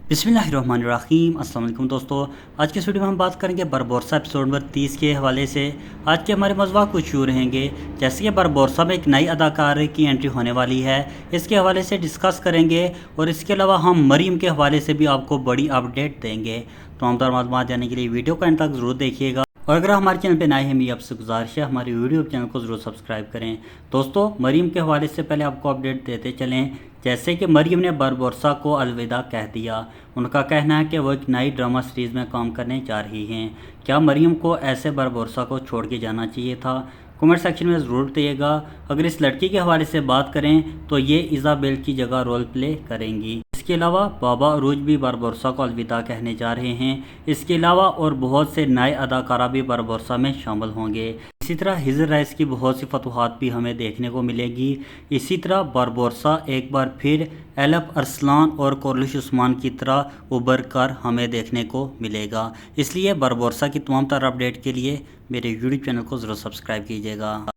बिस्मिल्लाहिर्रहमानिर्रहीम। अस्सलाम वालेकुम दोस्तों, आज के इस वीडियो में हम बात करेंगे बारबोरसा एपिसोड नंबर 30 के हवाले से। आज के हमारे मौज़ूआ कुछ यूँ रहेंगे, जैसे कि बारबोरसा में एक नई अदाकार की एंट्री होने वाली है, इसके हवाले से डिस्कस करेंगे। और इसके अलावा हम मरीम के हवाले से भी आपको बड़ी अपडेट देंगे। तमाम मालूमात जानने के लिए वीडियो को एंड तक ज़रूर देखिएगा। और अगर हमारे चैनल पे नए हैं, मेरी आपसे गुजारिश है हमारे यूट्यूब चैनल को ज़रूर सब्सक्राइब करें। दोस्तों, मरीम के हवाले से पहले आपको अपडेट देते चलें। जैसे कि मरीम ने बारबोरसा को अलविदा कह दिया। उनका कहना है कि वो एक नई ड्रामा सीरीज़ में काम करने जा रही हैं। क्या मरीम को ऐसे बारबोरसा को छोड़ के जाना चाहिए था? कमेंट सेक्शन में ज़रूर बताइएगा। अगर इस लड़की के हवाले से बात करें तो ये इज़ाबेल की जगह रोल प्ले करेंगी। इसके अलावा बाबा अरूज भी बारबोरसा को अलविदा कहने जा रहे हैं। इसके अलावा और बहुत से नए अदाकारा भी बारबोरसा में शामिल होंगे। इसी तरह हिजर राइस की बहुत सी फतवाहत भी हमें देखने को मिलेगी। इसी तरह बारबोरसा एक बार फिर एलफ अरसलान और कोरलिश उस्मान की तरह उभर कर हमें देखने को मिलेगा। इसलिए बारबोरसा की तमाम तरह अपडेट के लिए मेरे यूट्यूब चैनल को ज़रूर सब्सक्राइब कीजिएगा।